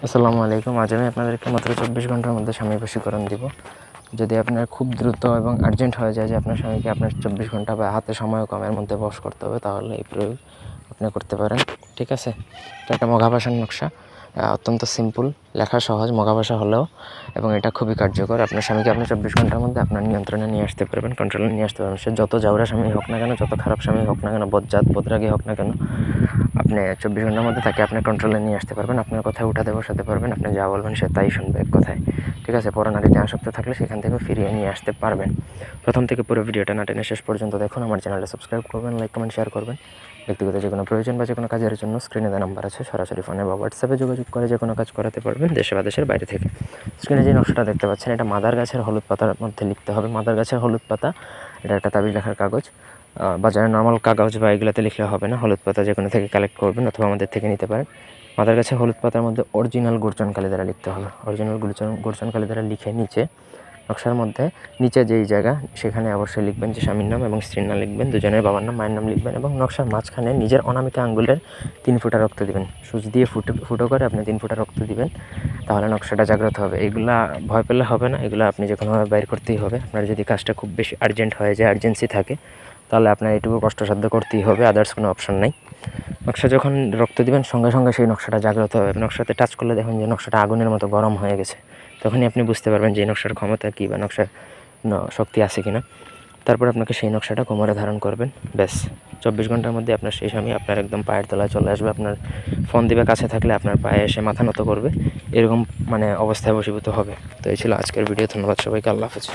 আসসালামু আলাইকুম। আজ আমি আপনাদেরকে মাত্র 24 ঘন্টার মধ্যে স্বামী বশীকরণ দিব। যদি আপনার খুব দ্রুত এবং আর্জেন্ট হয়ে যায় যে আপনার স্বামীকে আপনার 24 ঘন্টা বা হাতে সময় কমের মধ্যে বশ করতে হবে, তাহলে এই প্রয়োগ আপনি করতে পারেন। ঠিক আছে? এটা একটা মঘা ভাষার নকশা, অত্যন্ত সিম্পল, লেখা সহজ মঘা ভাষা হলেও, এবং এটা খুবই কার্যকর। আপনার স্বামীকে আপনি 24 ঘন্টার মধ্যে আপনার নিয়ন্ত্রণে নিয়ে আসতে পারবেন, কন্ট্রোলে নিয়ে আসতে পারবেন। সে যত জাউরা স্বামী হোক না কেন, যত খারাপ স্বামী হোক না কেন, বজ্জাত বদরাগী হোক না কেন, আপনি 24 ঘন্টার মধ্যে তাকে আপনি কন্ট্রোলে নিয়ে আসতে পারবেন। আপনার কথায় উঠাতে বসাতে পারবেন। আপনি যা বলবেন সে তাই শুনবে এক কথায়। ঠিক আছে? পরনারীতে আসক্ত থাকলে সেখান থেকে ফিরিয়ে নিয়ে আসতে পারবেন। প্রথম থেকে পুরো ভিডিওটা না টেনে শেষ পর্যন্ত দেখুন। আমার চ্যানেলটা সাবস্ক্রাইব করবেন, লাইক কমেন্ট শেয়ার করবেন। ব্যক্তিগত যে কোনো প্রয়োজন বা যে কোনো কাজের জন্য স্ক্রিনে দেওয়া নাম্বার আছে, সরাসরি ফোনে বা হোয়াটসঅ্যাপে যোগাযোগ করে যে কোনো কাজ করাতে পারবেন, দেশে বা দেশের বাইরে থেকে। স্ক্রিনে যে নকশাটা দেখতে পাচ্ছেন, এটা মাদার গাছের হলুদ পাতার মধ্যে লিখতে হবে। মাদার গাছের হলুদ পাতা, এটা একটা তাবিজ লেখার কাগজ। বাজারে নর্মাল কাগজ বা এগুলোতে লিখলে হবে না। হলুদ পাতা যে কোনো থেকে কালেক্ট করবেন অথবা আমাদের থেকে নিতে পারেন। মাদার গাছের হলুদ পাতার মধ্যে অরিজিনাল গুরচন কালি দ্বারা লিখতে হবে। অরিজিনাল গুরচন কালি দ্বারা লিখে নিচে নকশার মধ্যে নিচে যেই জায়গা সেখানে অবশ্যই লিখবেন যে স্বামীর নাম এবং স্ত্রীর নাম লিখবেন, দুজনের বাবার নাম মায়ের নাম লিখবেন, এবং নকশার মাঝখানে নিজের অনামিকা আঙ্গুলের 3 ফোঁটা রক্ত দিবেন। সুচ দিয়ে ফুটো করে আপনি 3 ফোঁটা রক্ত দিবেন, তাহলে নকশাটা জাগ্রত হবে। এগুলা ভয় পেলে হবে না, এগুলো আপনি যে কোনোভাবে বাইর করতেই হবে। আপনার যদি কাজটা খুব বেশি আর্জেন্ট হয়ে যায়, আর্জেন্সি থাকে, তাহলে আপনার এটুকু কষ্টসাধ্য করতেই হবে, আদার্স কোনো অপশন নাই। নকশা যখন রক্ত দিবেন সঙ্গে সঙ্গে সেই নকশাটা জাগ্রত হবে। নকশাতে টাচ করলে দেখুন যে নকশাটা আগুনের মতো গরম হয়ে গেছে। তখনই আপনি বুঝতে পারবেন যে এই নকশার ক্ষমতা কী বা নকশার শক্তি আছে কি না। তারপর আপনাকে সেই নকশাটা কোমরে ধারণ করবেন। ব্যাস 24 ঘন্টার মধ্যে আপনার সেই স্বামী আপনার একদম পায়ের তলায় চলে আসবে। আপনার ফোন দিবে, কাছে থাকলে আপনার পায়ে এসে মাথা নত করবে, এরকম অবস্থায় বশীভূত হবে। তো এই ছিল আজকের ভিডিও। ধন্যবাদ সবাইকে। আল্লাহ হাফেজ।